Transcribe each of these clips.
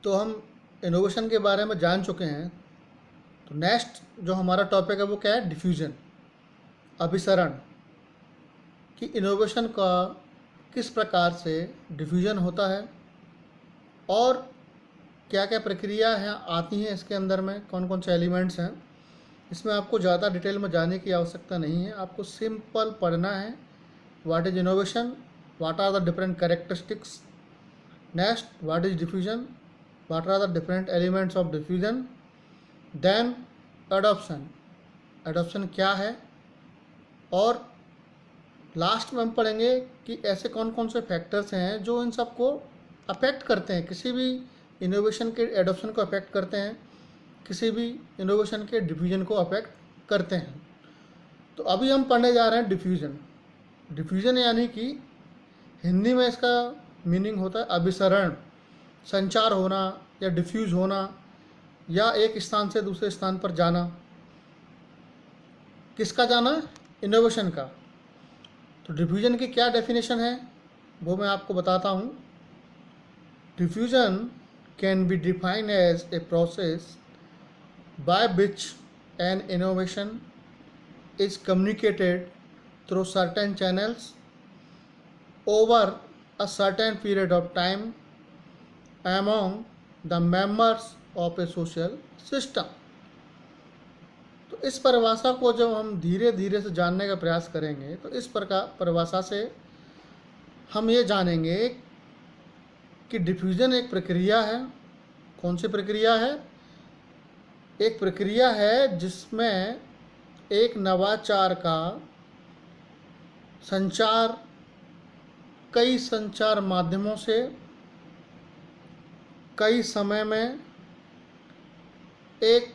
तो हम इनोवेशन के बारे में जान चुके हैं। तो नेक्स्ट जो हमारा टॉपिक है वो क्या है? डिफ्यूजन, अभिसरण, कि इनोवेशन का किस प्रकार से डिफ्यूजन होता है और क्या क्या प्रक्रिया है आती हैं इसके अंदर में, कौन कौन से एलिमेंट्स हैं। इसमें आपको ज़्यादा डिटेल में जाने की आवश्यकता नहीं है, आपको सिंपल पढ़ना है what is innovation, what are the different characteristics, next what is diffusion, what are the different elements of diffusion, then adoption, adoption क्या है, और लास्ट में हम पढ़ेंगे कि ऐसे कौन कौन से फैक्टर्स हैं जो इन सब को अफेक्ट करते हैं, किसी भी इनोवेशन के एडॉप्शन को अफेक्ट करते हैं, किसी भी इनोवेशन के डिफ्यूजन को अफेक्ट करते हैं। तो अभी हम पढ़ने जा रहे हैं डिफ्यूजन। डिफ्यूजन यानी कि हिंदी में इसका मीनिंग होता है अभिसरण, संचार होना या डिफ्यूज होना, या एक स्थान से दूसरे स्थान पर जाना। किसका जाना? इनोवेशन का। तो डिफ्यूजन की क्या डेफिनेशन है वो मैं आपको बताता हूँ। Diffusion can be defined as a process by which an innovation is communicated through certain channels over a certain period of time among the members of a social system। तो इस परिभाषा को जब हम धीरे धीरे से जानने का प्रयास करेंगे तो इस प्रकार परिभाषा से हम ये जानेंगे कि डिफ्यूजन एक प्रक्रिया है। कौन सी प्रक्रिया है? एक प्रक्रिया है जिसमें एक नवाचार का संचार कई संचार माध्यमों से कई समय में एक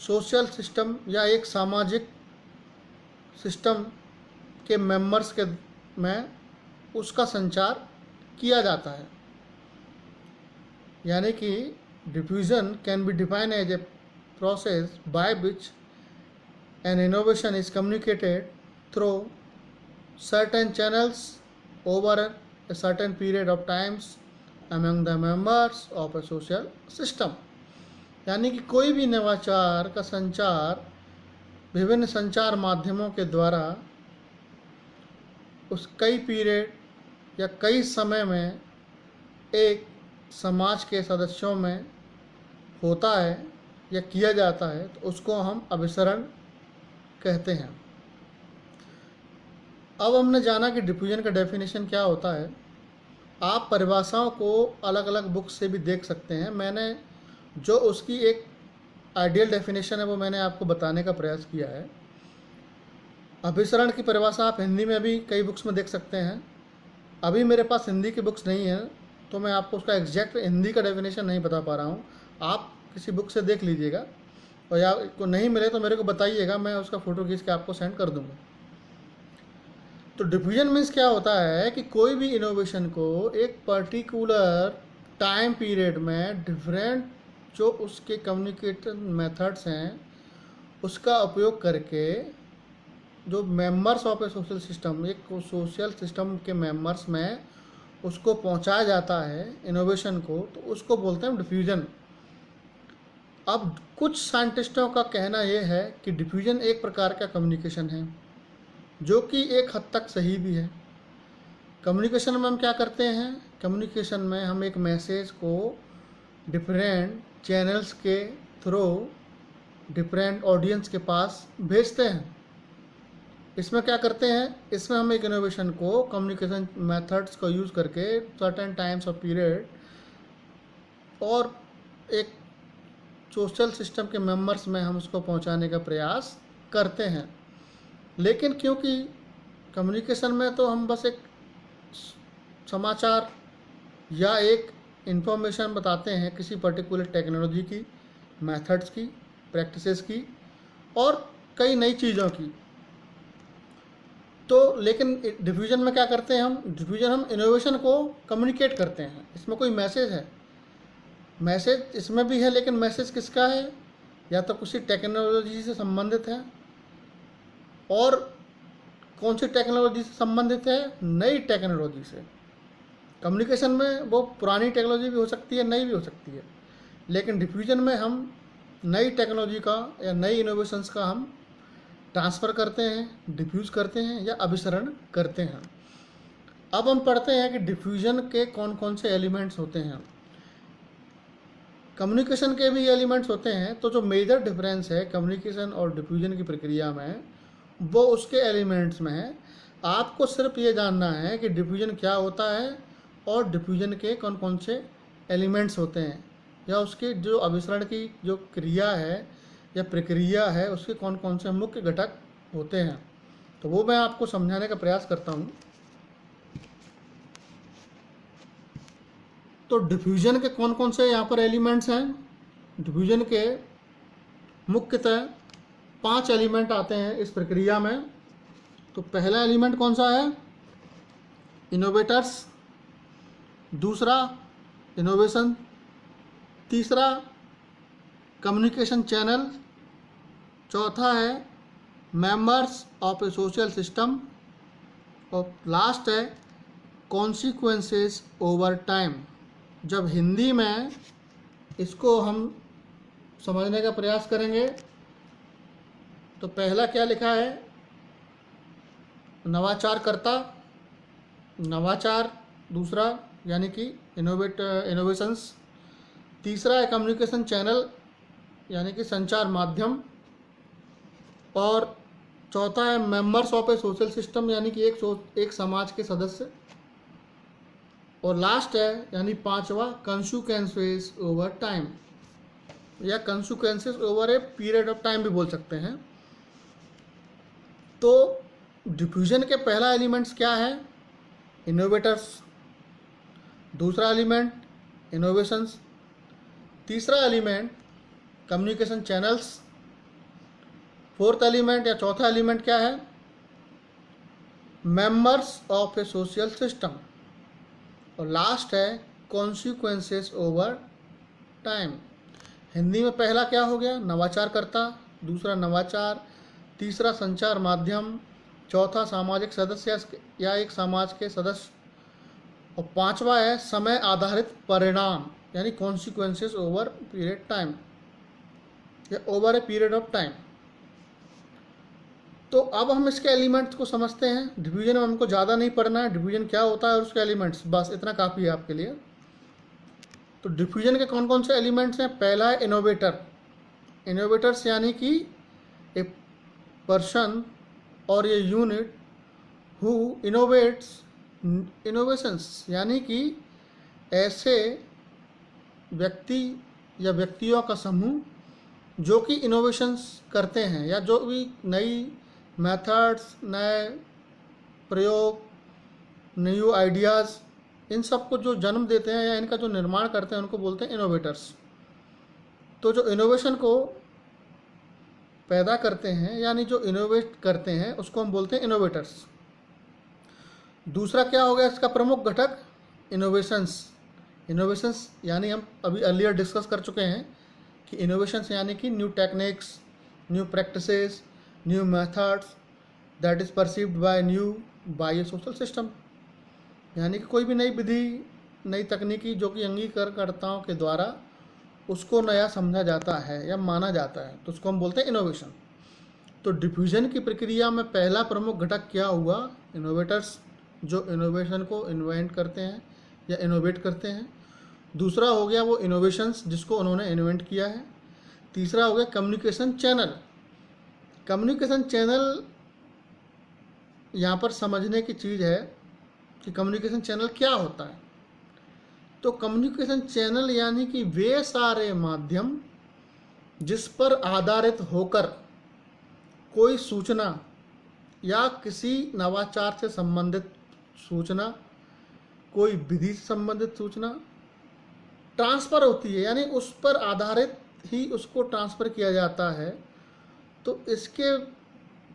सोशल सिस्टम या एक सामाजिक सिस्टम के मेंबर्स के में उसका संचार किया जाता है। यानी कि diffusion can be defined as a process by which an innovation is communicated through certain channels over a certain period of times among the members of a social system। यानी कि कोई भी नवाचार का संचार विभिन्न संचार माध्यमों के द्वारा उस कई पीरियड या कई समय में एक समाज के सदस्यों में होता है या किया जाता है, तो उसको हम अभिसरण कहते हैं। अब हमने जाना कि डिफ्यूजन का डेफिनेशन क्या होता है। आप परिभाषाओं को अलग अलग बुक्स से भी देख सकते हैं। मैंने जो उसकी एक आइडियल डेफिनेशन है वो मैंने आपको बताने का प्रयास किया है। अभिसरण की परिभाषा आप हिंदी में भी कई बुक्स में देख सकते हैं। अभी मेरे पास हिंदी की बुक्स नहीं है तो मैं आपको उसका एग्जैक्ट हिंदी का डेफिनेशन नहीं बता पा रहा हूँ। आप किसी बुक से देख लीजिएगा और या को नहीं मिले तो मेरे को बताइएगा, मैं उसका फ़ोटो खींच के आपको सेंड कर दूँगा। तो डिफ्यूजन मीन्स क्या होता है कि कोई भी इनोवेशन को एक पर्टिकुलर टाइम पीरियड में डिफरेंट जो उसके कम्युनिकेशन मेथड्स हैं उसका उपयोग करके जो members of A social system, एक सोशल सिस्टम के मेंबर्स में उसको पहुंचाया जाता है इनोवेशन को, तो उसको बोलते हैं डिफ्यूजन। अब कुछ साइंटिस्टों का कहना यह है कि डिफ्यूजन एक प्रकार का कम्युनिकेशन है, जो कि एक हद तक सही भी है। कम्युनिकेशन में हम क्या करते हैं? कम्युनिकेशन में हम एक मैसेज को डिफरेंट चैनल्स के थ्रू डिफरेंट ऑडियंस के पास भेजते हैं। इसमें क्या करते हैं? इसमें हम एक इनोवेशन को कम्युनिकेशन मेथड्स को यूज़ करके सर्टेन टाइम्स ऑफ पीरियड और एक सोशल सिस्टम के मेंबर्स में हम उसको पहुंचाने का प्रयास करते हैं। लेकिन क्योंकि कम्युनिकेशन में तो हम बस एक समाचार या एक इंफॉर्मेशन बताते हैं किसी पर्टिकुलर टेक्नोलॉजी की, मेथड्स की, प्रैक्टिसेस की और कई नई चीज़ों की। तो लेकिन डिफ्यूजन में क्या करते हैं हम? डिफ्यूजन हम इनोवेशन को कम्युनिकेट करते हैं। इसमें कोई मैसेज है, मैसेज इसमें भी है, लेकिन मैसेज किसका है? या तो किसी टेक्नोलॉजी से संबंधित है, और कौन सी टेक्नोलॉजी से संबंधित है? नई टेक्नोलॉजी से। कम्युनिकेशन में वो पुरानी टेक्नोलॉजी भी हो सकती है, नई भी हो सकती है, लेकिन डिफ्यूजन में हम नई टेक्नोलॉजी का या नई इनोवेशंस का हम ट्रांसफ़र करते हैं, डिफ्यूज़ करते हैं या अभिसरण करते हैं। अब हम पढ़ते हैं कि डिफ्यूजन के कौन कौन से एलिमेंट्स होते हैं। कम्युनिकेशन के भी एलिमेंट्स होते हैं, तो जो मेजर डिफरेंस है कम्युनिकेशन और डिफ्यूजन की प्रक्रिया में वो उसके एलिमेंट्स में है। आपको सिर्फ ये जानना है कि डिफ्यूजन क्या होता है और डिफ्यूजन के कौन कौन से एलिमेंट्स होते हैं, या उसके जो अभिसरण की जो क्रिया है या प्रक्रिया है उसके कौन कौन से मुख्य घटक होते हैं। तो वो मैं आपको समझाने का प्रयास करता हूँ। तो डिफ्यूजन के कौन कौन से यहाँ पर एलिमेंट्स हैं। डिफ्यूजन के मुख्यतः 5 एलिमेंट आते हैं इस प्रक्रिया में। तो पहला एलिमेंट कौन सा है, इनोवेटर्स। दूसरा इनोवेशन। तीसरा कम्युनिकेशन चैनल। चौथा है members of A social system. और लास्ट है कॉन्सिक्वेंसेस ओवर टाइम। जब हिंदी में इसको हम समझने का प्रयास करेंगे तो पहला क्या लिखा है, नवाचारकर्ता, नवाचार। दूसरा यानी कि इनोवेशंस। तीसरा है कम्युनिकेशन चैनल यानी कि संचार माध्यम। और चौथा है members of A social system यानी कि एक समाज के सदस्य। और लास्ट है यानी पांचवा कंसिक्वेंसेस ओवर टाइम या consequences over a period of time भी बोल सकते हैं। तो डिफ्यूजन के पहला एलिमेंट्स क्या है, इनोवेटर्स। दूसरा एलिमेंट इनोवेशंस। तीसरा element communication channels. Fourth element या चौथा एलिमेंट क्या है, members of A social system. और लास्ट है कॉन्सिक्वेंसेस ओवर टाइम। हिंदी में पहला क्या हो गया, नवाचारकर्ता। दूसरा नवाचार। तीसरा संचार माध्यम। चौथा सामाजिक सदस्य या एक समाज के सदस्य। और पांचवा है समय आधारित परिणाम यानी कॉन्सिक्वेंसेस ओवर पीरियड टाइम या over a period of time. तो अब हम इसके एलिमेंट्स को समझते हैं। डिवीजन में हमको ज़्यादा नहीं पढ़ना है, डिवीजन क्या होता है और उसके एलिमेंट्स, बस इतना काफ़ी है आपके लिए। तो डिफ्यूजन के कौन कौन से एलिमेंट्स हैं। पहला है इनोवेटर। इनोवेटर्स यानी कि ए पर्सन और a unit who innovates innovations यानी कि ऐसे व्यक्ति या व्यक्तियों का समूह जो कि इनोवेशंस करते हैं या जो भी नई मेथड्स, नए प्रयोग, न्यू आइडियाज़, इन सब को जो जन्म देते हैं या इनका जो निर्माण करते हैं उनको बोलते हैं इनोवेटर्स। तो जो इनोवेशन को पैदा करते हैं यानी जो इनोवेट करते हैं उसको हम बोलते हैं इनोवेटर्स। दूसरा क्या हो गया इसका प्रमुख घटक, इनोवेशंस। इनोवेशंस यानी हम अभी अर्लियर डिस्कस कर चुके हैं कि इनोवेशंस यानी कि new techniques, new practices, new methods that is perceived bye A social system. यानी कि कोई भी नई विधि, नई तकनीकी जो कि अंगीकारकर्ताओं के द्वारा उसको नया समझा जाता है या माना जाता है, तो उसको हम बोलते हैं इनोवेशन। तो डिफ्यूजन की प्रक्रिया में पहला प्रमुख घटक क्या हुआ, इनोवेटर्स, जो इनोवेशन को इन्वेंट करते हैं या इनोवेट करते हैं। दूसरा हो गया वो इनोवेशंस जिसको उन्होंने इन्वेंट किया है। तीसरा हो गया कम्युनिकेशन चैनल। कम्युनिकेशन चैनल यहाँ पर समझने की चीज़ है कि कम्युनिकेशन चैनल क्या होता है। तो कम्युनिकेशन चैनल यानी कि वे सारे माध्यम जिस पर आधारित होकर कोई सूचना या किसी नवाचार से संबंधित सूचना, कोई विधि से संबंधित सूचना ट्रांसफ़र होती है, यानी उस पर आधारित ही उसको ट्रांसफ़र किया जाता है। तो इसके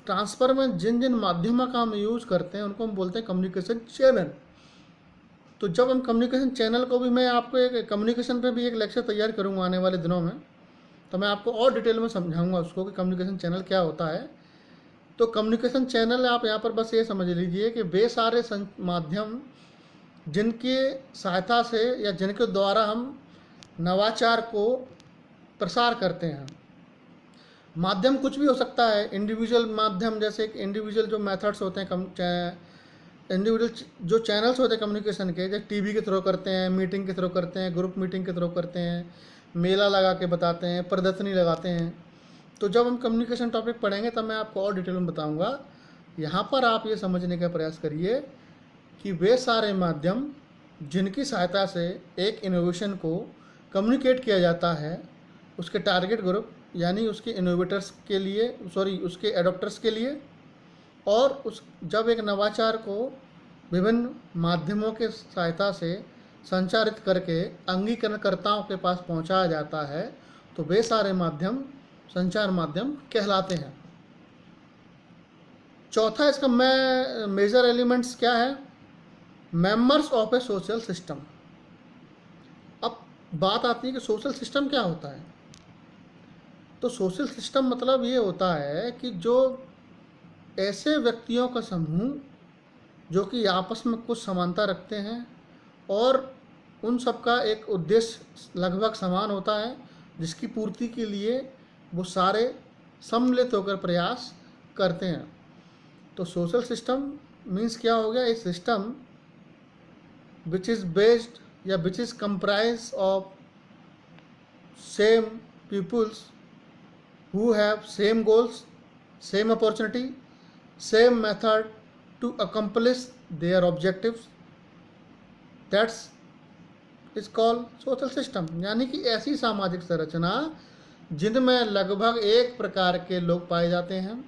ट्रांसफ़र में जिन जिन माध्यमों का हम यूज़ करते हैं उनको हम बोलते हैं कम्युनिकेशन चैनल। तो जब हम कम्युनिकेशन चैनल को भी, मैं आपको एक कम्युनिकेशन पे भी एक लेक्चर तैयार करूँगा आने वाले दिनों में, तो मैं आपको और डिटेल में समझाऊंगा उसको कि कम्युनिकेशन चैनल क्या होता है। तो कम्युनिकेशन चैनल आप यहाँ पर बस ये समझ लीजिए कि वे सारे माध्यम जिनके सहायता से या जिनके द्वारा हम नवाचार को प्रसार करते हैं। माध्यम कुछ भी हो सकता है, इंडिविजुअल माध्यम, जैसे कि इंडिविजुअल जो मेथड्स होते हैं, इंडिविजुअल जो चैनल्स होते हैं कम्युनिकेशन के, जैसे टीवी के थ्रू करते हैं, मीटिंग के थ्रू करते हैं, ग्रुप मीटिंग के थ्रू करते हैं, मेला लगा के बताते हैं, प्रदर्शनी लगाते हैं। तो जब हम कम्युनिकेशन टॉपिक पढ़ेंगे तब मैं आपको और डिटेल में बताऊंगा। यहाँ पर आप ये समझने का प्रयास करिए कि वे सारे माध्यम जिनकी सहायता से एक इनोवेशन को कम्युनिकेट किया जाता है उसके टारगेट ग्रुप यानी उसके इनोवेटर्स के लिए, उसके एडॉप्टर्स के लिए, और उस जब एक नवाचार को विभिन्न माध्यमों के सहायता से संचारित करके अंगीकरणकर्ताओं के पास पहुंचाया जाता है तो वे सारे माध्यम संचार माध्यम कहलाते हैं। चौथा इसका मेजर एलिमेंट्स क्या है? Members of A social system. अब बात आती है कि सोशल सिस्टम क्या होता है। तो सोशल सिस्टम मतलब ये होता है कि जो ऐसे व्यक्तियों का समूह जो कि आपस में कुछ समानता रखते हैं और उन सब का एक उद्देश्य लगभग समान होता है, जिसकी पूर्ति के लिए वो सारे सम्मिलित होकर प्रयास करते हैं। तो सोशल सिस्टम मीन्स क्या हो गया? A system which is based या which is comprise of same peoples who have same goals, same opportunity, same method to accomplish their objectives. That's is called social system। यानी कि ऐसी सामाजिक संरचना जिनमें लगभग एक प्रकार के लोग पाए जाते हैं,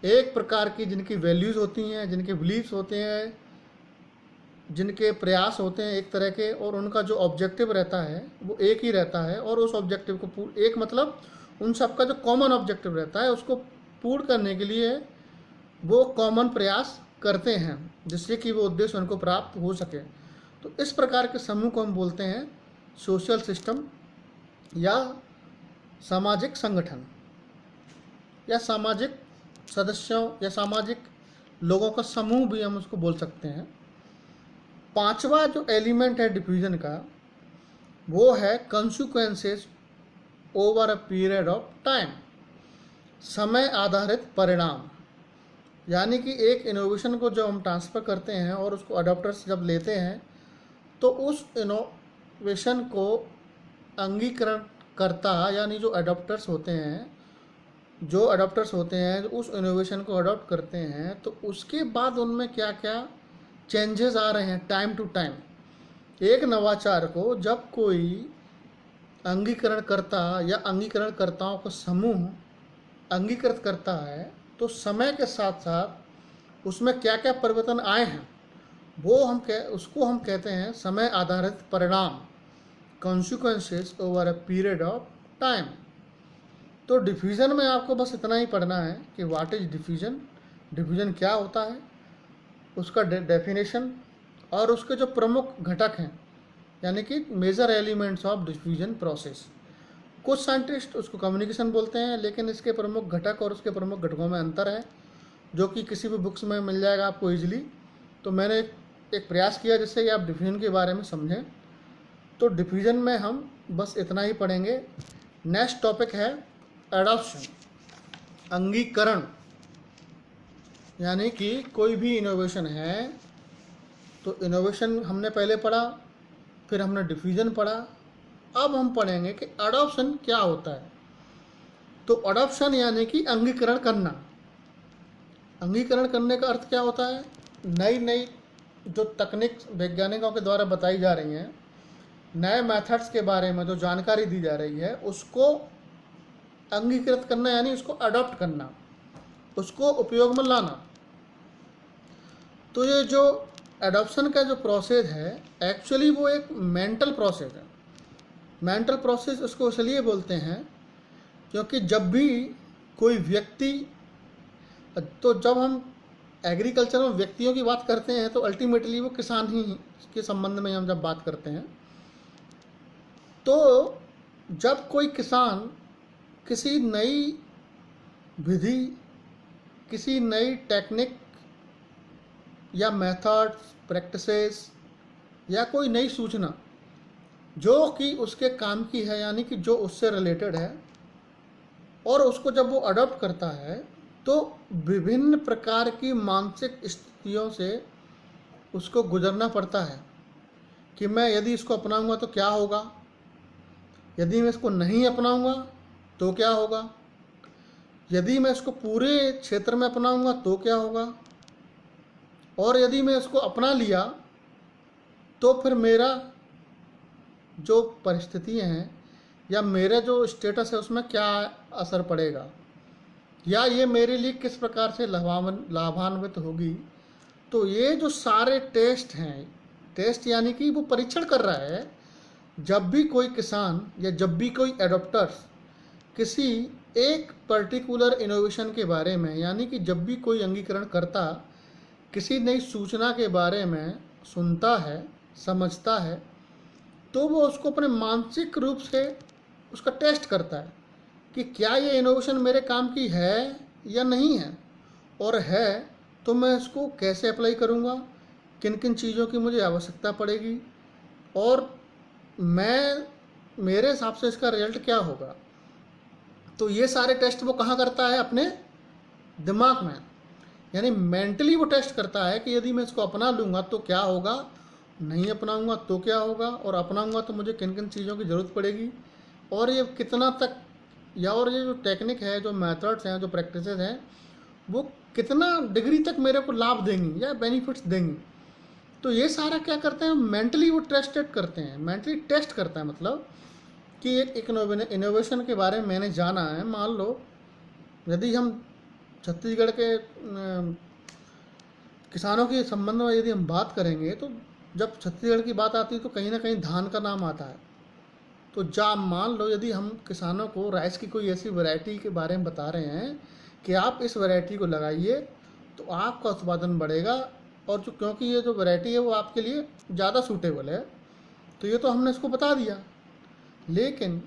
एक प्रकार की जिनकी वैल्यूज़ होती हैं, जिनके बिलीफ्स होते हैं, जिनके प्रयास होते हैं एक तरह के, और उनका जो ऑब्जेक्टिव रहता है वो एक ही रहता है। और उस ऑब्जेक्टिव को एक मतलब उन सबका जो कॉमन ऑब्जेक्टिव रहता है उसको पूर्ण करने के लिए वो कॉमन प्रयास करते हैं जिससे कि वो उद्देश्य उनको प्राप्त हो सके। तो इस प्रकार के समूह को हम बोलते हैं सोशल सिस्टम या सामाजिक संगठन या सामाजिक सदस्यों या सामाजिक लोगों का समूह भी हम उसको बोल सकते हैं। पांचवा जो एलिमेंट है डिफ्यूजन का वो है consequences over a period of time. समय आधारित परिणाम। यानी कि एक इनोवेशन को जब हम ट्रांसफ़र करते हैं और उसको अडॉप्टर्स जब लेते हैं तो उस इनोवेशन को अंगीकरण करता यानी जो अडॉप्टर्स होते हैं उस इनोवेशन को अडॉप्ट करते हैं तो उसके बाद उनमें क्या क्या चेंजेस आ रहे हैं टाइम टू टाइम। एक नवाचार को जब कोई अंगीकरणकर्ता या अंगीकरणकर्ताओं का समूह अंगीकृत करता है तो समय के साथ साथ उसमें क्या क्या परिवर्तन आए हैं उसको हम कहते हैं समय आधारित परिणाम, consequences over a period of time. तो डिफ्यूजन में आपको बस इतना ही पढ़ना है कि व्हाट इज डिफ्यूजन क्या होता है, उसका डेफिनेशन और उसके जो प्रमुख घटक हैं यानी कि major elements of diffusion process. कुछ साइंटिस्ट उसको कम्युनिकेशन बोलते हैं, लेकिन इसके प्रमुख घटक और उसके प्रमुख घटकों में अंतर है जो कि किसी भी बुक्स में मिल जाएगा आपको ईजिली। तो मैंने एक प्रयास किया जिससे कि आप डिफ्यूजन के बारे में समझें। तो डिफ्यूजन में हम बस इतना ही पढ़ेंगे। नेक्स्ट टॉपिक है एडॉप्शन, अंगीकरण। यानी कि कोई भी इनोवेशन है तो इनोवेशन हमने पहले पढ़ा, फिर हमने डिफ्यूजन पढ़ा, अब हम पढ़ेंगे कि अडॉप्शन क्या होता है। तो अडॉप्शन यानी कि अंगीकरण करना। अंगीकरण करने का अर्थ क्या होता है? नई नई जो तकनीक वैज्ञानिकों के द्वारा बताई जा रही हैं, नए मेथड्स के बारे में जो जानकारी दी जा रही है उसको अंगीकृत करना यानी उसको अडॉप्ट करना, उसको उपयोग में लाना। तो ये जो एडॉप्शन का जो प्रोसेस है एक्चुअली वो एक मेंटल प्रोसेस है। मेंटल प्रोसेस उसको इसलिए बोलते हैं क्योंकि जब भी कोई व्यक्ति, तो जब हम एग्रीकल्चर में व्यक्तियों की बात करते हैं तो अल्टीमेटली वो किसान ही के संबंध में हम जब बात करते हैं, तो जब कोई किसान किसी नई विधि, किसी नई टेक्निक या मेथड्स, प्रैक्टिसेस या कोई नई सूचना जो कि उसके काम की है, यानी कि जो उससे रिलेटेड है, और उसको जब वो अडॉप्ट करता है तो विभिन्न प्रकार की मानसिक स्थितियों से उसको गुजरना पड़ता है कि मैं यदि इसको अपनाऊंगा तो क्या होगा, यदि मैं इसको नहीं अपनाऊंगा तो क्या होगा, यदि मैं इसको पूरे क्षेत्र में अपनाऊंगा तो क्या होगा, और यदि मैं इसको अपना लिया तो फिर मेरा जो परिस्थितियाँ हैं या मेरा जो स्टेटस है उसमें क्या असर पड़ेगा, या ये मेरे लिए किस प्रकार से लाभान्वित होगी। तो ये जो सारे टेस्ट हैं, टेस्ट यानी कि वो परीक्षण कर रहा है। जब भी कोई किसान या जब भी कोई एडॉप्टर्स किसी एक पर्टिकुलर इनोवेशन के बारे में, यानी कि जब भी कोई अंगीकरण करता किसी नई सूचना के बारे में सुनता है, समझता है, तो वो उसको अपने मानसिक रूप से उसका टेस्ट करता है कि क्या ये इनोवेशन मेरे काम की है या नहीं है, और है तो मैं इसको कैसे अप्लाई करूँगा, किन किन चीज़ों की मुझे आवश्यकता पड़ेगी, और मैं मेरे हिसाब से इसका रिजल्ट क्या होगा। तो ये सारे टेस्ट वो कहाँ करता है? अपने दिमाग में, यानी मेंटली वो टेस्ट करता है कि यदि मैं इसको अपना लूँगा तो क्या होगा, नहीं अपनाऊँगा तो क्या होगा, और अपनाऊँगा तो मुझे किन किन चीज़ों की ज़रूरत पड़ेगी, और ये कितना तक, या और ये जो टेक्निक है, जो मेथड्स हैं, जो प्रैक्टिसेस हैं, वो कितना डिग्री तक मेरे को लाभ देंगी या बेनिफिट्स देंगी। तो ये सारा क्या करते हैं? मेंटली वो टेस्टेड करते हैं, मेंटली टेस्ट करता है। मतलब कि एक इनोवेशन के बारे में मैंने जाना है, मान लो यदि हम छत्तीसगढ़ के किसानों के संबंध में यदि हम बात करेंगे, तो जब छत्तीसगढ़ की बात आती है तो कहीं ना कहीं धान का नाम आता है। तो मान लो यदि हम किसानों को राइस की कोई ऐसी वैरायटी के बारे में बता रहे हैं कि आप इस वैरायटी को लगाइए तो आपका उत्पादन बढ़ेगा, और जो क्योंकि ये जो वैरायटी है वो आपके लिए ज़्यादा सूटेबल है, तो ये तो हमने इसको बता दिया। लेकिन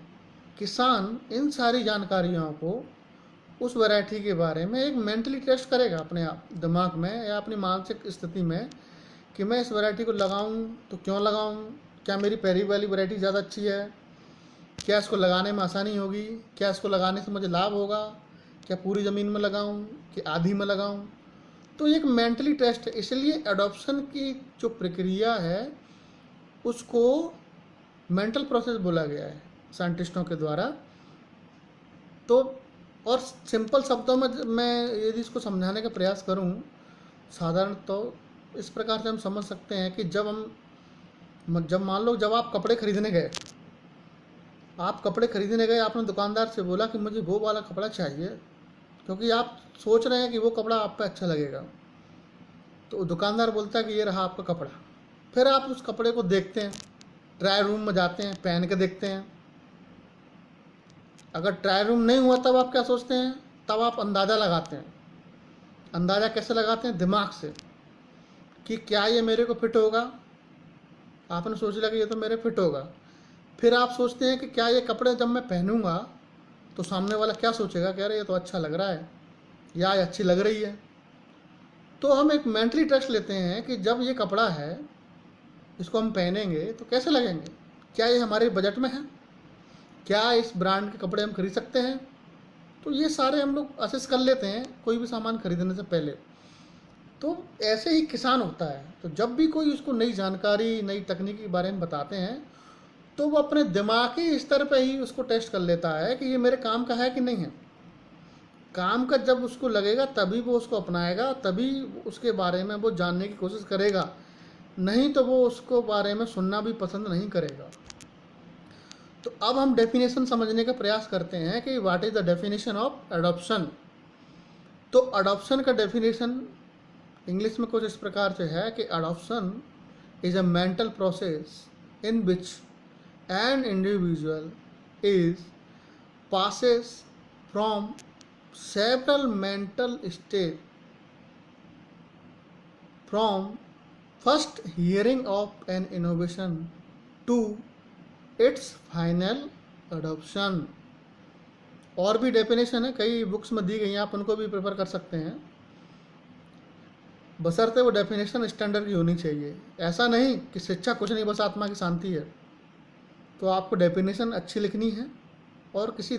किसान इन सारी जानकारियों को, उस वैरायटी के बारे में एक मेंटली टेस्ट करेगा अपने आप दिमाग में या अपनी मानसिक स्थिति में कि मैं इस वैरायटी को लगाऊं तो क्यों लगाऊं, क्या मेरी पहली वाली वैरायटी ज़्यादा अच्छी है, क्या इसको लगाने में आसानी होगी, क्या इसको लगाने से मुझे लाभ होगा, क्या पूरी ज़मीन में लगाऊं कि आधी में लगाऊं। तो एक मेंटली टेस्ट है। इसलिए एडॉप्शन की जो प्रक्रिया है उसको मेंटल प्रोसेस बोला गया है साइंटिस्टों के द्वारा। तो और सिंपल शब्दों में मैं यदि इसको समझाने का प्रयास करूं, साधारण तो इस प्रकार से हम समझ सकते हैं कि जब मान लो जब आप कपड़े खरीदने गए, आपने दुकानदार से बोला कि मुझे वो वाला कपड़ा चाहिए, क्योंकि आप सोच रहे हैं कि वो कपड़ा आप पे अच्छा लगेगा। तो दुकानदार बोलता है कि ये रहा आपका कपड़ा। फिर आप उस कपड़े को देखते हैं, ट्रायल रूम में जाते हैं, पहन के देखते हैं। अगर ट्रायल रूम नहीं हुआ तब आप क्या सोचते हैं? तब आप अंदाज़ा लगाते हैं। अंदाज़ा कैसे लगाते हैं? दिमाग से, कि क्या ये मेरे को फिट होगा। आपने सोच लिया कि ये तो मेरे फिट होगा। फिर आप सोचते हैं कि क्या ये कपड़े जब मैं पहनूंगा तो सामने वाला क्या सोचेगा, कह रहे ये तो अच्छा लग रहा है या ये अच्छी लग रही है। तो हम एक मेंटली टेस्ट लेते हैं कि जब ये कपड़ा है, इसको हम पहनेंगे तो कैसे लगेंगे, क्या ये हमारे बजट में है, क्या इस ब्रांड के कपड़े हम खरीद सकते हैं। तो ये सारे हम लोग असेस कर लेते हैं कोई भी सामान खरीदने से पहले। तो ऐसे ही किसान होता है। तो जब भी कोई उसको नई जानकारी, नई तकनीक के बारे में बताते हैं तो वो अपने दिमागी स्तर पे ही उसको टेस्ट कर लेता है कि ये मेरे काम का है कि नहीं है। काम का जब उसको लगेगा तभी वो उसको अपनाएगा, तभी उसके बारे में वो जानने की कोशिश करेगा, नहीं तो वो उसको बारे में सुनना भी पसंद नहीं करेगा। तो अब हम डेफिनेशन समझने का प्रयास करते हैं कि what is the definition of adoption. तो अडॉप्शन का डेफिनेशन इंग्लिश में कुछ इस प्रकार से है कि adoption is a mental process in which an individual is passes from several mental state from first hearing of an innovation to its final adoption। और भी डेफिनेशन है, कई बुक्स में दी गई हैं, आप उनको भी प्रेफर कर सकते हैं। बशर्ते वो डेफिनेशन स्टैंडर्ड की होनी चाहिए। ऐसा नहीं कि शिक्षा कुछ नहीं बस आत्मा की शांति है। तो आपको डेफिनेशन अच्छी लिखनी है, और किसी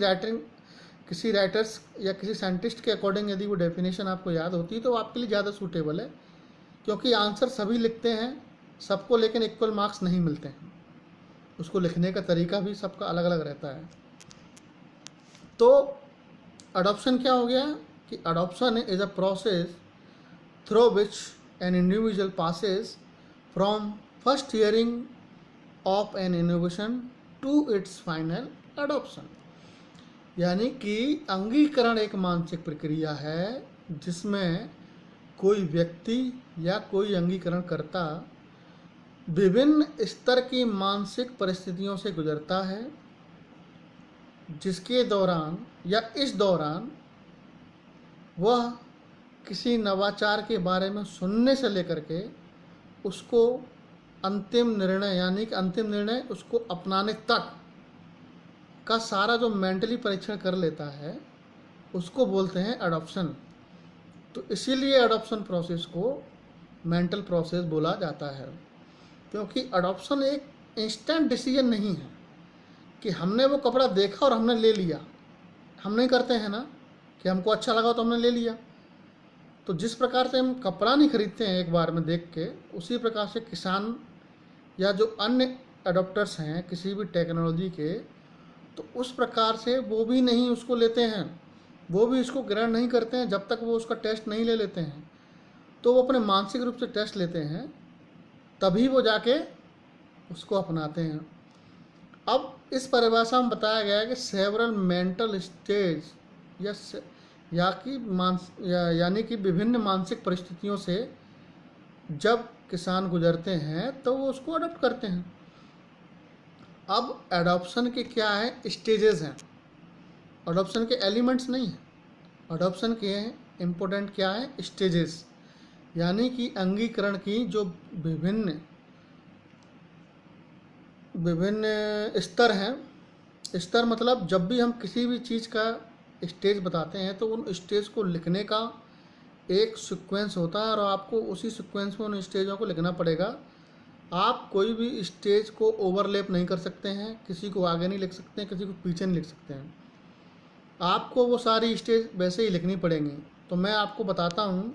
राइटर्स या किसी साइंटिस्ट के अकॉर्डिंग यदि वो डेफिनेशन आपको याद होती है तो आपके लिए ज़्यादा सूटेबल है, क्योंकि आंसर सभी लिखते हैं सबको, लेकिन इक्वल मार्क्स नहीं मिलते हैं। उसको लिखने का तरीका भी सबका अलग अलग रहता है। तो अडॉप्शन क्या हो गया कि adoption is a process through which an individual passes from first hearing of an innovation to its final adoption. यानी कि अंगीकरण एक मानसिक प्रक्रिया है जिसमें कोई व्यक्ति या कोई अंगीकरण करता विभिन्न स्तर की मानसिक परिस्थितियों से गुजरता है, जिसके दौरान या इस दौरान वह किसी नवाचार के बारे में सुनने से लेकर के उसको अंतिम निर्णय, यानी कि अंतिम निर्णय उसको अपनाने तक का सारा जो मेंटली परीक्षण कर लेता है, उसको बोलते हैं अडॉप्शन। तो इसीलिए अडॉप्शन प्रोसेस को मेंटल प्रोसेस बोला जाता है, क्योंकि अडॉप्शन एक इंस्टेंट डिसीजन नहीं है कि हमने वो कपड़ा देखा और हमने ले लिया। हम नहीं करते हैं ना कि हमको अच्छा लगा तो हमने ले लिया। तो जिस प्रकार से हम कपड़ा नहीं खरीदते हैं एक बार में देख के, उसी प्रकार से किसान या जो अन्य अडॉप्टर्स हैं किसी भी टेक्नोलॉजी के, तो उस प्रकार से वो भी नहीं उसको लेते हैं, वो भी इसको ग्रहण नहीं करते हैं जब तक वो उसका टेस्ट नहीं ले लेते हैं। तो वो अपने मानसिक रूप से टेस्ट लेते हैं, तभी वो जाके उसको अपनाते हैं। अब इस परिभाषा में बताया गया है कि सेवरल मेंटल स्टेज यानी कि विभिन्न मानसिक परिस्थितियों से जब किसान गुजरते हैं तो वो उसको अडॉप्ट करते हैं। अब एडॉप्शन के क्या है स्टेजेस हैं, अडॉप्शन के एलिमेंट्स नहीं हैं। अडॉप्शन के इम्पोर्टेंट क्या है स्टेजेस, यानी कि अंगीकरण की जो विभिन्न स्तर हैं। स्तर मतलब जब भी हम किसी भी चीज़ का स्टेज बताते हैं तो उन स्टेज को लिखने का एक सीक्वेंस होता है, और आपको उसी सीक्वेंस में उन स्टेजों को लिखना पड़ेगा। आप कोई भी स्टेज को ओवरलैप नहीं कर सकते हैं, किसी को आगे नहीं लिख सकते हैं, किसी को पीछे नहीं लिख सकते हैं। आपको वो सारी स्टेज वैसे ही लिखनी पड़ेंगी। तो मैं आपको बताता हूँ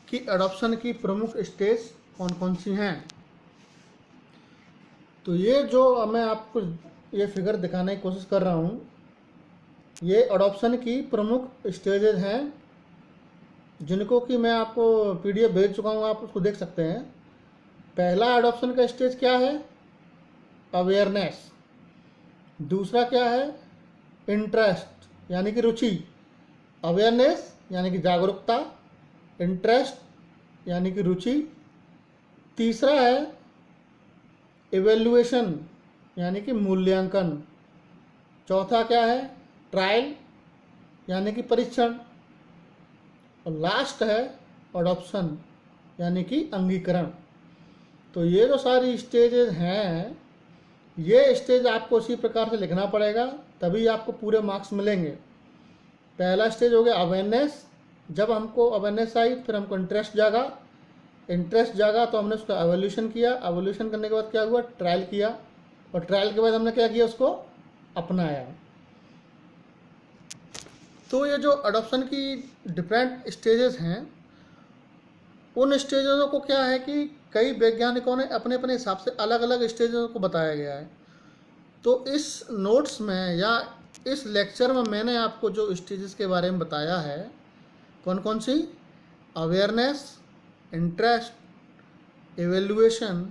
कि एडॉप्शन की प्रमुख स्टेज कौन कौन सी हैं। तो ये जो मैं आपको ये फिगर दिखाने की कोशिश कर रहा हूँ, ये एडॉप्शन की प्रमुख स्टेजेस हैं, जिनको कि मैं आपको PDF भेज चुका हूँ, आप उसको देख सकते हैं। पहला एडॉप्शन का स्टेज क्या है? अवेयरनेस। दूसरा क्या है? इंटरेस्ट यानी कि रुचि। अवेयरनेस यानी कि जागरूकता, इंटरेस्ट यानी कि रुचि। तीसरा है इवेल्युएशन यानी कि मूल्यांकन। चौथा क्या है? ट्रायल यानी कि परीक्षण। और लास्ट है अडॉप्शन यानी कि अंगीकरण। तो ये जो सारी स्टेजेस हैं, ये स्टेज आपको उसी प्रकार से लिखना पड़ेगा, तभी आपको पूरे मार्क्स मिलेंगे। पहला स्टेज हो गया अवेयरनेस। जब हमको अवेयरनेस आई फिर हमको इंटरेस्ट जागा तो हमने उसका एवोल्यूशन किया। एवोल्यूशन करने के बाद क्या हुआ? ट्रायल किया, और ट्रायल के बाद हमने क्या किया? उसको अपनाया। तो ये जो अडॉप्शन की डिफरेंट स्टेजेस हैं, उन स्टेजों को क्या है कि कई वैज्ञानिकों ने अपने अपने हिसाब से अलग अलग स्टेजों को बताया गया है। तो इस नोट्स में या इस लेक्चर में मैंने आपको जो स्टेजेस के बारे में बताया है, कौन कौन सी? अवेयरनेस, इंटरेस्ट, एवेल्युएशन,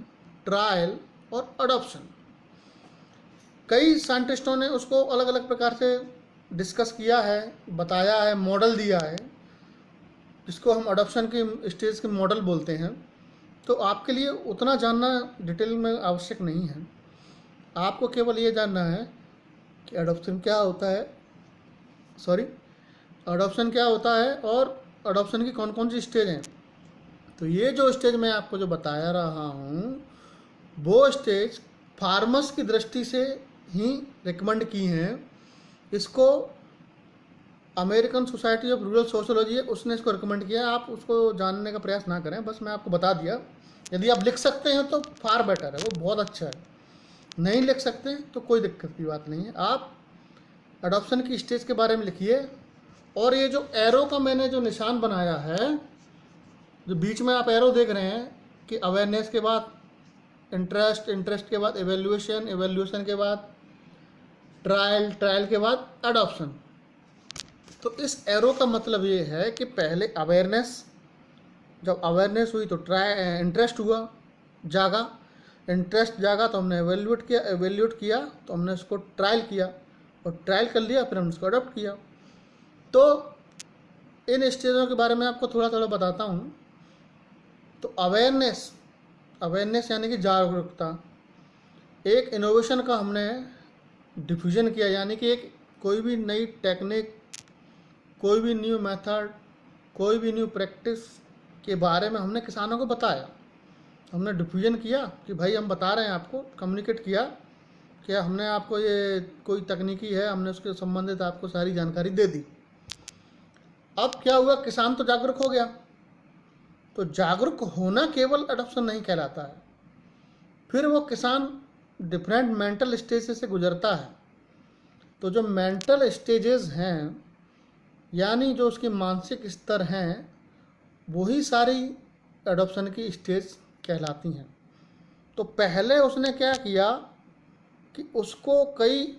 ट्रायल और अडॉप्शन। कई साइंटिस्टों ने उसको अलग अलग प्रकार से डिस्कस किया है, बताया है, मॉडल दिया है, जिसको हम अडॉप्शन की स्टेज के मॉडल बोलते हैं। तो आपके लिए उतना जानना डिटेल में आवश्यक नहीं है। आपको केवल ये जानना है कि अडॉप्शन क्या होता है, अडॉप्शन क्या होता है और अडॉप्शन की कौन कौन सी स्टेज हैं। तो ये जो स्टेज मैं आपको जो बताया रहा हूँ, वो स्टेज फार्मर्स की दृष्टि से ही रिकमेंड की हैं। इसको American society of rural sociology है, उसने इसको रिकमेंड किया है। आप उसको जानने का प्रयास ना करें, बस मैं आपको बता दिया। यदि आप लिख सकते हैं तो फार बेटर है, वो बहुत अच्छा है। नहीं लिख सकते हैं तो कोई दिक्कत की बात नहीं है, आप अडॉप्शन की स्टेज के बारे में लिखिए। और ये जो एरो का मैंने जो निशान बनाया है, जो बीच में आप एरो देख रहे हैं कि अवेयरनेस के बाद इंटरेस्ट, इंटरेस्ट के बाद एवेल्यूएशन, एवेल्यूएशन के बाद ट्रायल, ट्रायल के बाद अडॉप्शन। तो इस एरो का मतलब ये है कि पहले अवेयरनेस, जब अवेयरनेस हुई तो इंटरेस्ट हुआ, जागा, इंटरेस्ट जागा तो हमने एवेल्यूएट किया तो हमने उसको ट्रायल किया, और ट्रायल कर लिया फिर हमने उसको अडॉप्ट किया। तो इन स्टेजों के बारे में आपको थोड़ा थोड़ा बताता हूँ। तो अवेयरनेस, अवेयरनेस यानी कि जागरूकता। एक इनोवेशन का हमने डिफ्यूजन किया, यानी कि एक कोई भी नई टेक्निक, कोई भी न्यू मेथड, कोई भी न्यू प्रैक्टिस के बारे में हमने किसानों को बताया। हमने डिफ्यूजन किया कि भाई हम बता रहे हैं आपको, कम्युनिकेट किया कि हमने आपको ये कोई तकनीकी है, हमने उसके संबंधित आपको सारी जानकारी दे दी। अब क्या हुआ, किसान तो जागरूक हो गया। तो जागरूक होना केवल अडॉप्शन नहीं कहलाता है, फिर वो किसान डिफरेंट मेंटल स्टेजेस से गुजरता है। तो जो मेंटल स्टेजेस हैं, यानी जो उसके मानसिक स्तर हैं, वही सारी एडॉप्शन की स्टेज कहलाती हैं। तो पहले उसने क्या किया कि उसको कई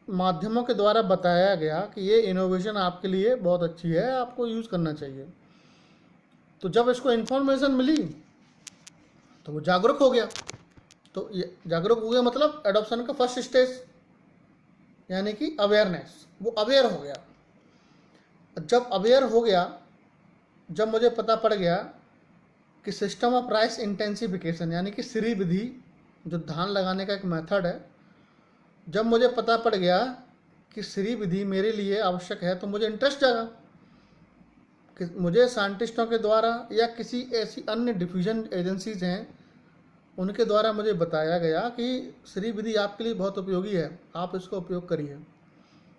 माध्यमों के द्वारा बताया गया कि ये इनोवेशन आपके लिए बहुत अच्छी है, आपको यूज़ करना चाहिए। तो जब इसको इन्फॉर्मेशन मिली तो वो जागरूक हो गया। तो ये जागरूक हो गया मतलब एडॉप्शन का फर्स्ट स्टेज यानी कि अवेयरनेस, वो अवेयर हो गया। जब अवेयर हो गया, जब मुझे पता पड़ गया कि सिस्टम ऑफ राइस इंटेंसिफिकेशन यानी कि श्री विधि, जो धान लगाने का एक मेथड है, जब मुझे पता पड़ गया कि श्री विधि मेरे लिए आवश्यक है, तो मुझे इंटरेस्ट जागा कि मुझे साइंटिस्टों के द्वारा या किसी ऐसी अन्य डिफ्यूजन एजेंसीज हैं उनके द्वारा मुझे बताया गया कि श्री विधि आपके लिए बहुत उपयोगी है, आप इसको उपयोग करिए।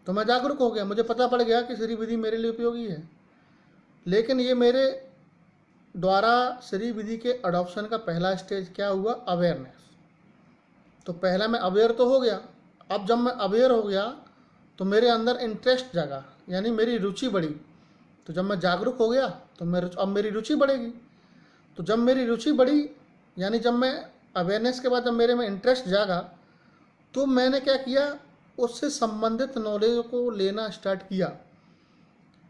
तो मैं जागरूक हो गया, मुझे पता पड़ गया कि श्री विधि मेरे लिए उपयोगी है। लेकिन ये मेरे द्वारा श्री विधि के अडॉप्शन का पहला स्टेज क्या हुआ, अवेयरनेस। तो पहला मैं अवेयर तो हो गया। अब जब मैं अवेयर हो गया तो मेरे अंदर इंटरेस्ट जागा, यानी मेरी रुचि बढ़ी। तो जब मैं जागरूक हो गया तो अब मेरी रुचि बढ़ेगी। तो जब मेरी रुचि बढ़ी, यानी जब मैं अवेयरनेस के बाद जब मेरे में इंटरेस्ट जागा, तो मैंने क्या किया, उससे संबंधित नॉलेज को लेना स्टार्ट किया।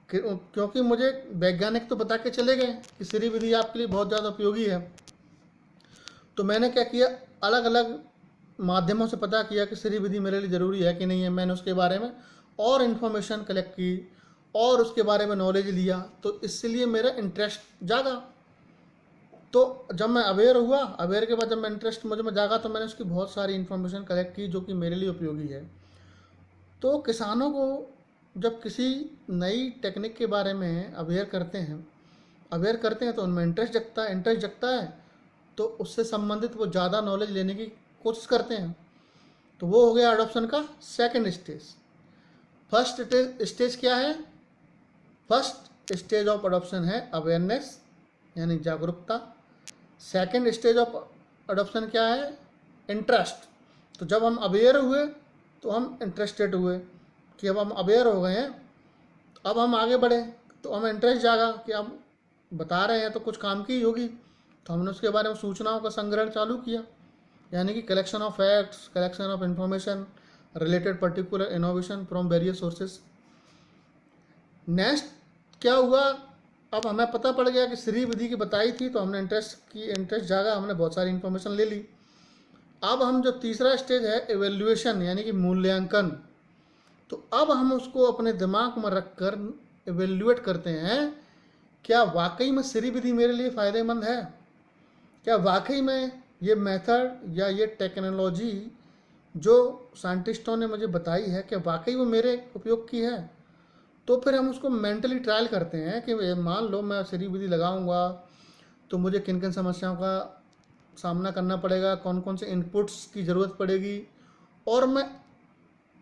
क्योंकि मुझे वैज्ञानिक तो बता के चले गए कि श्री विधि आपके लिए बहुत ज़्यादा उपयोगी है। तो मैंने क्या किया, अलग अलग माध्यमों से पता किया कि श्री विधि मेरे लिए ज़रूरी है कि नहीं है। मैंने उसके बारे में और इन्फॉर्मेशन कलेक्ट की और उसके बारे में नॉलेज लिया, तो इसलिए मेरा इंटरेस्ट जागा। तो जब मैं अवेयर हुआ, अवेयर के बाद जब मैं इंटरेस्ट मुझे में जागा, तो मैंने उसकी बहुत सारी इन्फॉर्मेशन कलेक्ट की जो कि मेरे लिए उपयोगी है। तो किसानों को जब किसी नई टेक्निक के बारे में अवेयर करते हैं तो उनमें इंटरेस्ट जगता है, तो उससे संबंधित वो ज़्यादा नॉलेज लेने की कोशिश करते हैं। तो वो हो गया अडॉप्शन का सेकंड स्टेज। फर्स्ट स्टेज क्या है, फर्स्ट स्टेज ऑफ अडॉप्शन है अवेयरनेस यानी जागरूकता। सेकंड स्टेज ऑफ अडॉप्शन क्या है, इंटरेस्ट। तो जब हम अवेयर हुए तो हम इंटरेस्टेड हुए कि अब हम अवेयर हो गए हैं, अब हम आगे बढ़े, तो हमें इंटरेस्ट जागा कि अब बता रहे हैं तो कुछ काम की होगी। तो हमने उसके बारे में सूचनाओं का संग्रहण चालू किया, यानी कि collection of facts, collection of information related particular innovation from various sources. Next क्या हुआ, अब हमें पता पड़ गया कि श्री विधि की बताई थी, तो हमने इंटरेस्ट जागा, हमने बहुत सारी इन्फॉर्मेशन ले ली। अब हम जो तीसरा स्टेज है एवेल्यूएशन यानी कि मूल्यांकन, तो अब हम उसको अपने दिमाग में रखकर एवेल्यूएट करते हैं, क्या वाकई में श्री विधि मेरे लिए फ़ायदेमंद है, क्या वाकई में ये मेथड या ये टेक्नोलॉजी जो साइंटिस्टों ने मुझे बताई है, क्या वाकई वो मेरे उपयोग की है। तो फिर हम उसको मेंटली ट्रायल करते हैं कि मान लो मैं श्री विधि लगाऊंगा तो मुझे किन किन समस्याओं का सामना करना पड़ेगा, कौन कौन से इनपुट्स की ज़रूरत पड़ेगी, और मैं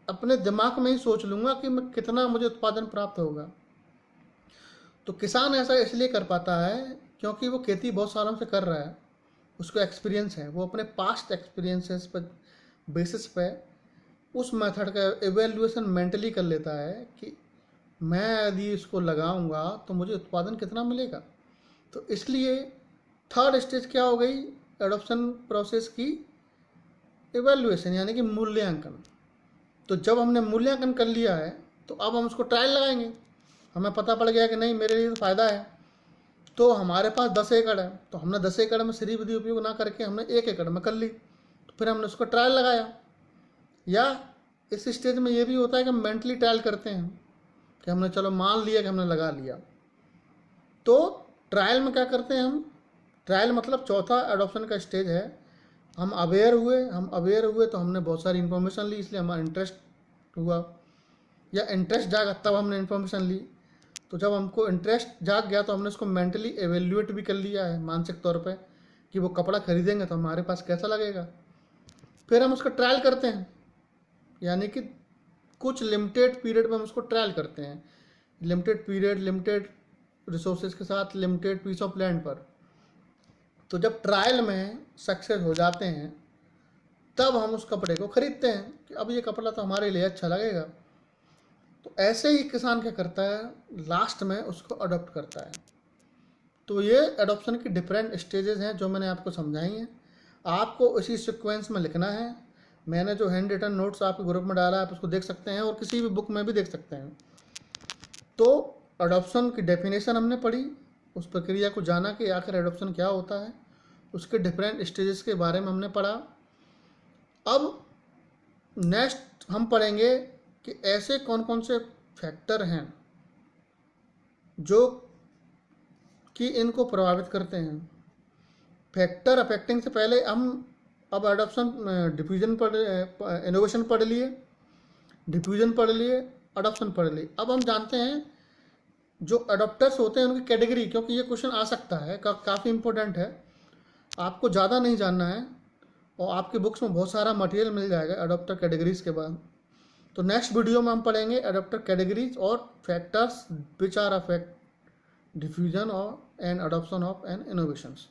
अपने दिमाग में ही सोच लूँगा कि मैं कितना मुझे उत्पादन प्राप्त होगा। तो किसान ऐसा इसलिए कर पाता है क्योंकि वो खेती बहुत सालों से कर रहा है, उसको एक्सपीरियंस है, वो अपने पास्ट एक्सपीरियंसेस पर बेसिस पे उस मेथड का एवेल्युएशन मेंटली कर लेता है कि मैं यदि इसको लगाऊंगा तो मुझे उत्पादन कितना मिलेगा। तो इसलिए थर्ड स्टेज क्या हो गई एडॉप्शन प्रोसेस की, एवेल्युएशन यानी कि मूल्यांकन। तो जब हमने मूल्यांकन कर लिया है तो अब हम उसको ट्रायल लगाएंगे। हमें पता पड़ गया कि नहीं मेरे लिए तो फ़ायदा है, तो हमारे पास 10 एकड़ है, तो हमने 10 एकड़ में श्री विधि उपयोग ना करके हमने 1 एकड़ में कर ली, तो फिर हमने उसको ट्रायल लगाया। या इस स्टेज में ये भी होता है कि हम मेंटली ट्रायल करते हैं कि हमने चलो मान लिया कि हमने लगा लिया। तो ट्रायल में क्या करते हैं हम, ट्रायल मतलब चौथा एडॉप्शन का स्टेज है, हम अवेयर हुए तो हमने बहुत सारी इन्फॉर्मेशन ली, इसलिए हमारा इंटरेस्ट हुआ या इंटरेस्ट जागा तब हमने इन्फॉर्मेशन ली। तो जब हमको इंटरेस्ट जाग गया तो हमने उसको मेंटली एवेल्युएट भी कर लिया है मानसिक तौर पे कि वो कपड़ा खरीदेंगे तो हमारे पास कैसा लगेगा। फिर हम उसका ट्रायल करते हैं, यानी कि कुछ लिमिटेड पीरियड में हम उसको ट्रायल करते हैं, लिमिटेड पीरियड, लिमिटेड रिसोर्सेज के साथ, लिमिटेड पीस ऑफ लैंड पर। तो जब ट्रायल में सक्सेस हो जाते हैं तब हम उस कपड़े को खरीदते हैं कि अब ये कपड़ा तो हमारे लिए अच्छा लगेगा। तो ऐसे ही किसान क्या करता है, लास्ट में उसको अडॉप्ट करता है। तो ये एडॉप्शन की डिफरेंट स्टेजेस हैं जो मैंने आपको समझाई हैं, आपको इसी सीक्वेंस में लिखना है। मैंने जो हैंड रिटन नोट्स आपके ग्रुप में डाला है आप उसको देख सकते हैं और किसी भी बुक में भी देख सकते हैं। तो अडॉप्शन की डेफिनेशन हमने पढ़ी, उस प्रक्रिया को जाना कि आखिर एडॉप्शन क्या होता है, उसके डिफरेंट स्टेजेस के बारे में हमने पढ़ा। अब नेक्स्ट हम पढ़ेंगे कि ऐसे कौन कौन से फैक्टर हैं जो कि इनको प्रभावित करते हैं। फैक्टर अफेक्टिंग से पहले हम अब एडॉप्शन डिफ्यूजन पढ़, इनोवेशन पढ़ लिए, डिफ्यूजन पढ़ लिए, अडॉप्शन पढ़ लिए। अब हम जानते हैं जो अडॉप्टर्स होते हैं उनकी कैटेगरी, क्योंकि ये क्वेश्चन आ सकता है, काफ़ी इंपॉर्टेंट है, आपको ज़्यादा नहीं जानना है और आपकी बुक्स में बहुत सारा मटेरियल मिल जाएगा अडॉप्टर कैटेगरीज के बाद। तो नेक्स्ट वीडियो में हम पढ़ेंगे अडॉप्टर कैटेगरीज और factors which are affect diffusion और and adoption of an innovations.